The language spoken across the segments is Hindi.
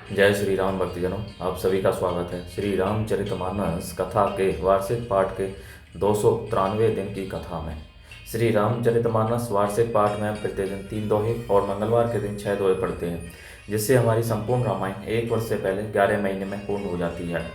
जय श्री राम भक्तजनों, आप सभी का स्वागत है। श्री रामचरितमानस कथा के वार्षिक पाठ के 293वें दिन की कथा में। श्री रामचरितमानस वार्षिक पाठ में हम प्रतिदिन 3 दोहे और मंगलवार के दिन 6 दोहे पढ़ते हैं, जिससे हमारी संपूर्ण रामायण 1 वर्ष से पहले 11 महीने में पूर्ण हो जाती है।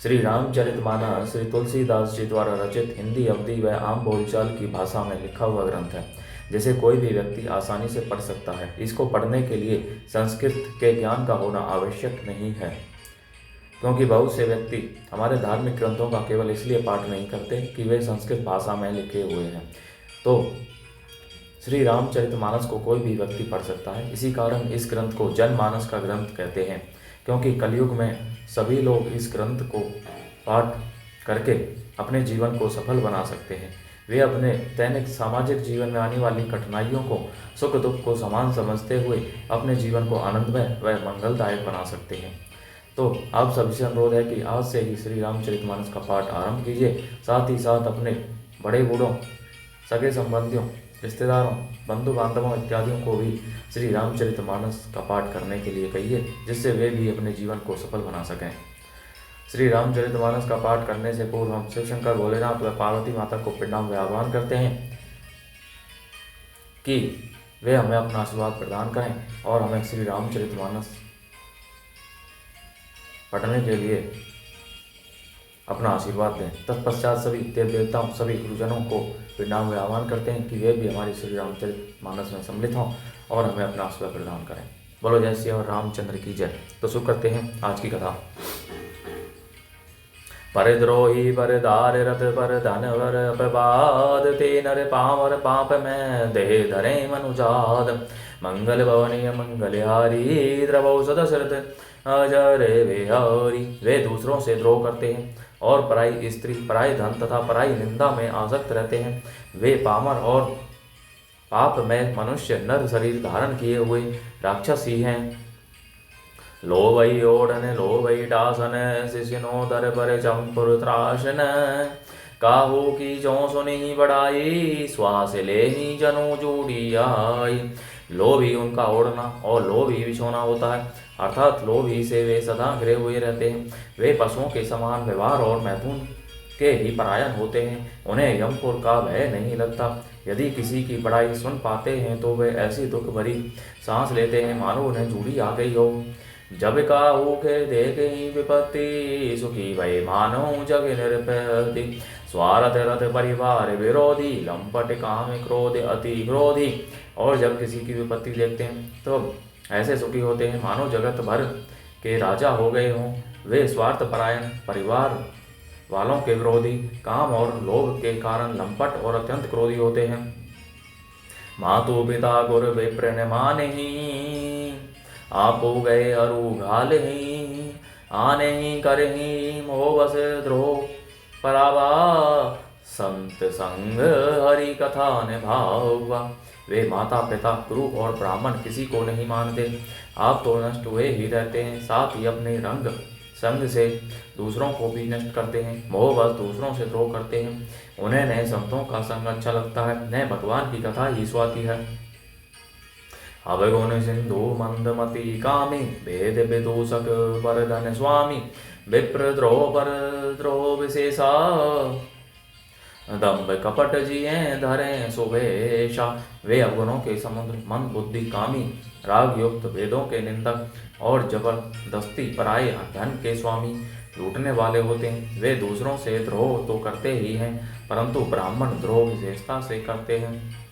श्री रामचरितमानस श्री तुलसीदास जी द्वारा रचित हिंदी, अवधी व आम बोलचाल की भाषा में लिखा हुआ ग्रंथ है, जिसे कोई भी व्यक्ति आसानी से पढ़ सकता है। इसको पढ़ने के लिए संस्कृत के ज्ञान का होना आवश्यक नहीं है, क्योंकि बहुत से व्यक्ति हमारे धार्मिक ग्रंथों का केवल इसलिए पाठ नहीं करते कि वे संस्कृत भाषा में लिखे हुए हैं। तो श्री रामचरितमानस को कोई भी व्यक्ति पढ़ सकता है। इसी कारण इस ग्रंथ को जनमानस का ग्रंथ कहते हैं, क्योंकि कलयुग में सभी लोग इस ग्रंथ को पाठ करके अपने जीवन को सफल बना सकते हैं। वे अपने दैनिक सामाजिक जीवन में आने वाली कठिनाइयों को, सुख दुख को समान समझते हुए अपने जीवन को आनंदमय व मंगलदायक बना सकते हैं। तो आप सभी से अनुरोध है कि आज से ही श्री रामचरितमानस का पाठ आरंभ कीजिए। साथ ही साथ अपने बड़े बूढ़ों, सगे संबंधियों, रिश्तेदारों, बंधु बांधवों इत्यादियों को भी श्री रामचरितमानस का पाठ करने के लिए कहिए, जिससे वे भी अपने जीवन को सफल बना सकें। श्री रामचरितमानस का पाठ करने से पूर्व हम शिव शंकर भोलेनाथ व पार्वती माता को प्रणाम व आह्वान करते हैं कि वे हमें अपना आशीर्वाद प्रदान करें और हमें श्री रामचरितमानस पढ़ने के लिए अपना आशीर्वाद दें। तत्पश्चात सभी देव देवताओं, सभी गुरुजनों को प्रणाम व आह्वान करते हैं कि वे भी हमारी श्री रामचरितमानस में सम्मिलित हों और हमें अपना आशीर्वाद प्रदान करें। बोलो जय श्री और रामचंद्र की जय। तो शुरू करते हैं आज की कथा। परद्रोही परदार रथ पर धनवर अपवाद, ते नर पामर पाप में देह धरे मनुजाद। मंगल भवनीय मंगलहारी, द्रवौ सदशरथ अजर विहारी। वे दूसरों से द्रोह करते हैं और पराई स्त्री, पराई धन तथा पराई निंदा में आसक्त रहते हैं। वे पामर और पाप में मनुष्य नर शरीर धारण किए हुए राक्षस ही हैं। लोभई ओढ़न लोभई डासन, शिशिनो दर पर चंपुर त्रासन। काहू की जो सुनी बढ़ाई, श्वास ले ही जनु जूड़ी आई। लोभ ही उनका ओढ़ना और लोभ ही बिछोना होता है, अर्थात लोभ ही से वे सदा घिरे हुए रहते हैं। वे पशुओं के समान व्यवहार और मैथुन के ही परायण होते हैं। उन्हें यमपुर का भय नहीं लगता। यदि किसी की बड़ाई सुन पाते हैं तो वे ऐसी दुख भरी सांस लेते हैं मानो उन्हें जूड़ी आ गई हो। जब काहू के देखे ही विपत्ति, सुखी भय मानो जग निरपति। स्वार्थ रथ परिवार विरोधी, लंपट काम क्रोध अति क्रोधी। और जब किसी की विपत्ति देखते हैं तो ऐसे सुखी होते हैं मानो जगत भर के राजा हो गए हों। वे स्वार्थ परायण, परिवार वालों के विरोधी, काम और लोभ के कारण लंपट और अत्यंत क्रोधी होते हैं। मातु पिता गुरु विप्र न मानहि, आपो गए अरु घालहि। आने करहि मोह बस द्रोह, परावा संत संग हरि कथा निभावा। वे माता पिता, गुरु और ब्राह्मण किसी को नहीं मानते। आप तो नष्ट हुए ही रहते हैं, साथ ही अपने रंग संग से दूसरों को भी नष्ट करते हैं। मोह बस दूसरों से द्रोह करते हैं। उन्हें न संतों का संग अच्छा लगता है, न भगवान की कथा ही स्वाती है। अवगुण सिंधु मंदमती कामी, भेद विदूषक वरधन स्वामी। विप्र द्रोह पर द्रोह विशेषा, दम्भ कपट जिए धरे सुभेशा। वे अवगुणों के समुद्र, मंद बुद्धि, कामी, राग युक्त, वेदों के निंदक और जबरदस्ती पराये धन के स्वामी, लूटने वाले होते हैं। वे दूसरों से द्रोह तो करते ही हैं, परंतु ब्राह्मण द्रोह विशेषता से करते हैं।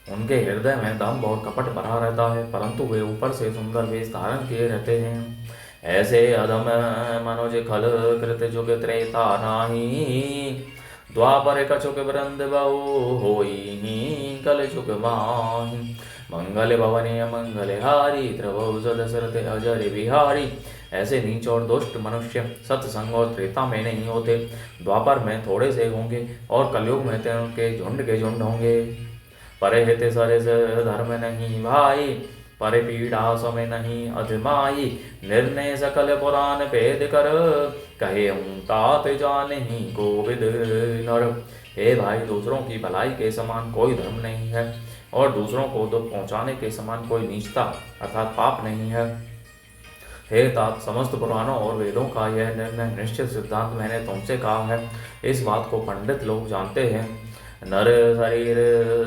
उनके हृदय में दम्भ और कपट भरा रहता है, परंतु वे ऊपर से सुंदर वेश धारण किए रहते हैं। ऐसे अधम मनोज खल कृत जुग त्रेता नाही, द्वापर कछुक वृंद बहु होई कल जुग माही। मंगल भवनीय मंगलहारी, द्रवौ सदशरथ अजर विहारी। ऐसे नीच और दुष्ट मनुष्य सत्संग और त्रेता में नहीं होते। द्वापर में थोड़े से होंगे और कलयुग में उनके झुंड के झुंड होंगे। परे हित सरिस धर्म नहीं भाई, परे पीड़ा समय नहीं अधमाई। निर्णय सकल पुराण भेद कर, कहे तात जाने गोविद नर। हे भाई, दूसरों की भलाई के समान कोई धर्म नहीं है और दूसरों को दुख पहुँचाने के समान कोई नीचता अर्थात पाप नहीं है। हे तात, समस्त पुराणों और वेदों का यह निर्णय निश्चित सिद्धांत मैंने तुमसे कहा है। इस बात को पंडित लोग जानते हैं। नर शरीर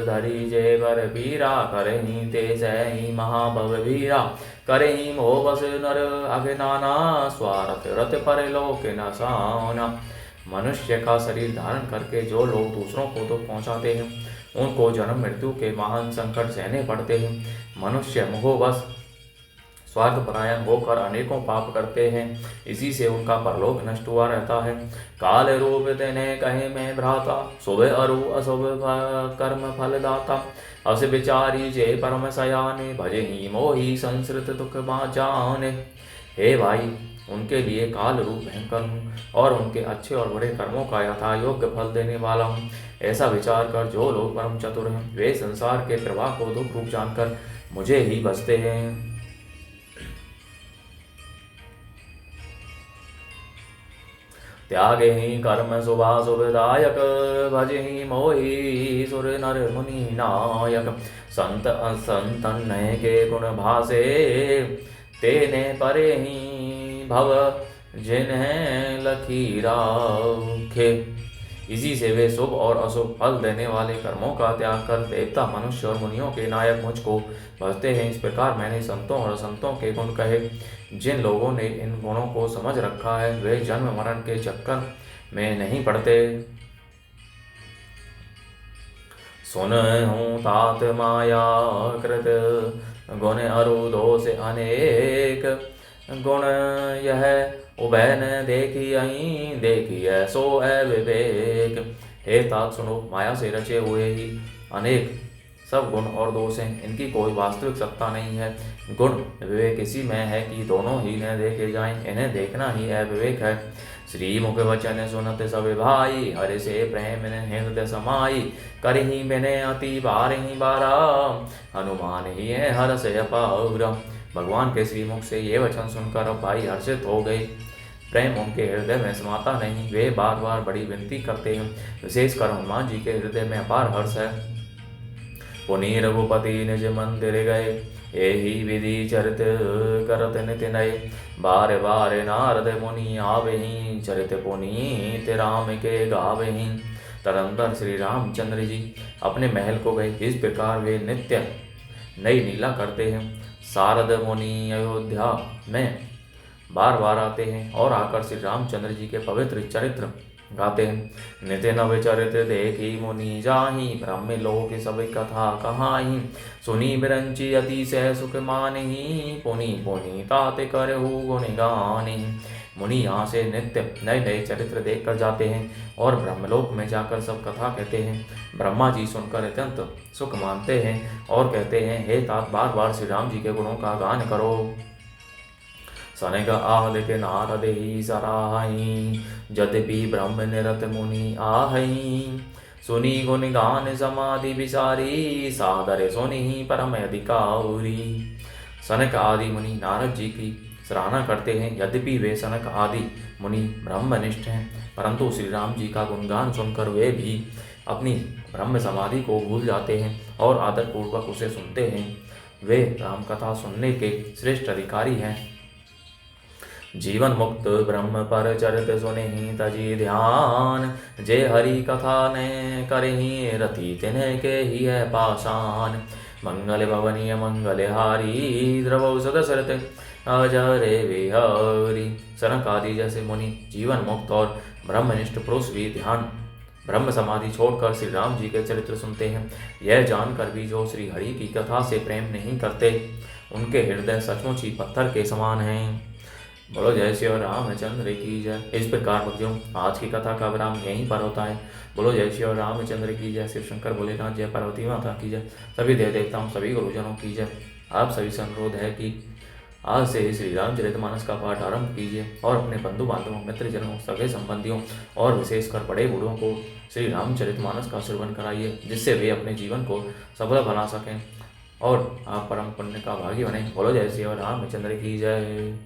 धरी जे बर पीरा, करही ते सही महाभव वीरा। करही मोह बस नर अघ नाना, स्वार्थ रत पर लोक न साना। मनुष्य का शरीर धारण करके जो लोग दूसरों को दुख पहुँचाते हैं, उनको जन्म मृत्यु के महान संकट सहने पड़ते हैं। मनुष्य मोहवश स्वार्थपरायण होकर अनेकों पाप करते हैं, इसी से उनका परलोक नष्ट हुआ रहता है। काल रूप तेने कहे मैं भ्राता, शुभ अरु अशुभ कर्म फलदाता। अस विचारी जे परम सयाने, भजे ही मोही संसृत दुख जाने। हे भाई, उनके लिए काल रूप भयंकर हूँ और उनके अच्छे और बुरे कर्मों का यथा योग्य फल देने वाला हूँ। ऐसा विचार कर जो लोग परम चतुर हैं, वे संसार के प्रवाह को दुख रूप जानकर मुझे ही भजते हैं। त्यागे ही कर्म शुभाशुभदायक, भजे ही मोही सुर नर मुनि नायक। संत असंतन के गुण भासे, तेने परे ही भव जिन्हें लखी राखे। इसी से वे शुभ और अशुभ फल देने वाले कर्मों का त्याग कर देवता, मनुष्य और मुनियों के नायक मुझको भजते हैं। इस प्रकार मैंने संतों और असंतों के गुण कहे। जिन लोगों ने इन गुणों को समझ रखा है, वे जन्म मरण के चक्कर में नहीं पड़ते। सुन हूँ तात माया कृत, गुण अरु दोष अनेक। गुण यह उभय न देखिए सो विवेक। हे तात सुनो, माया से रचे हुए ही अनेक सब गुण और दोष हैं, इनकी कोई वास्तविक सत्ता नहीं है। गुण विवेक इसी में है कि दोनों ही न देखे जाएं, इन्हें देखना ही अविवेक है। श्री मुख वचन सुनत सब भाई, हरि से प्रेम हृदय समाई। करही बिने अति बारही बारा, हनुमान ही है हर्ष अपार। भगवान के श्रीमुख से ये वचन सुनकर अब भाई हर्षित हो गए। प्रेम उनके हृदय में समाता नहीं, वे बार बार बड़ी विनती करते हैं। विशेषकर हनुमान जी के हृदय में अपार हर्ष है। पुनि रघुपति निज मंदिर गए, यही विधि चरित करत नित नये। बार बार नारद मुनि आवेहीं, चरित पुनीत राम के गावेहीं। तदंतर श्री रामचंद्र जी अपने महल को गए। इस प्रकार वे नित्य नई लीला करते हैं। शारद मुनि अयोध्या में बार बार आते हैं और आकर श्री रामचंद्र जी के पवित्र चरित्र गाते हैं। नित्य नव चरित देखी मुनि जाहि, ब्रह्म लोक सब कथा कहाहि। सुनी बिरंची अतिशय सुख मानहि, पुनि पुनि तात करहु गुण गानहि। मुनि यहाँ से नित्य नए नए चरित्र देखकर जाते हैं और ब्रह्मलोक में जाकर सब कथा कहते हैं। ब्रह्मा जी सुनकर अत्यंत सुख मानते हैं और कहते हैं, हे तात, बार बार श्री राम जी के गुणों का गान करो। सनक आदित्य नारद ही सराहि, यद्यपि ब्रह्म निरत मुनि आहहि। सुनी गुण गान समाधि विचारी, सादर सुनि परम अधिकारी। सनक आदि मुनि नारद जी की सराहना करते हैं। यद्यपि वे सनक आदि मुनि ब्रह्मनिष्ठ हैं, परंतु श्री राम जी का गुणगान सुनकर वे भी अपनी ब्रह्म समाधि को भूल जाते हैं और आदरपूर्वक उसे सुनते हैं। वे राम कथा सुनने के श्रेष्ठ अधिकारी हैं। जीवन मुक्त ब्रह्म पर चरित सुनि तजी ध्यान, जे हरि कथा ने करही रति तिन्ह के ही है पाषाण। मंगल भवनीय मंगल हारी, द्रवौ सदशरथ अजरे विहारी। सनक आदि जैसे मुनि जीवन मुक्त और ब्रह्मनिष्ठ पुरुष भी ध्यान ब्रह्म समाधि छोड़कर श्री राम जी के चरित्र सुनते हैं। यह जानकर भी जो श्री हरि की कथा से प्रेम नहीं करते, उनके हृदय सचमुच ही पत्थर के समान हैं। बोलो जय श्री रामचंद्र की जय। इस प्रकार भक्तियों, आज की कथा का विराम यहीं पर होता है। बोलो जय श्री रामचंद्र की जय। शिव शंकर भोलेनाथ जय, पार्वती माता की जय, सभी देव देवताओं सभी गुरुजनों की जय। आप सभी से अनुरोध है कि आज से ही श्री रामचरितमानस का पाठ आरंभ कीजिए और अपने बंधु बांधवों, मित्रजनों, सगे संबंधियों और विशेषकर बड़े बूढ़ों को श्री रामचरितमानस का श्रवण कराइए, जिससे वे अपने जीवन को सफल बना सकें और आप परम पुण्य का भागी बने। बोलो जय श्री रामचंद्र की जय।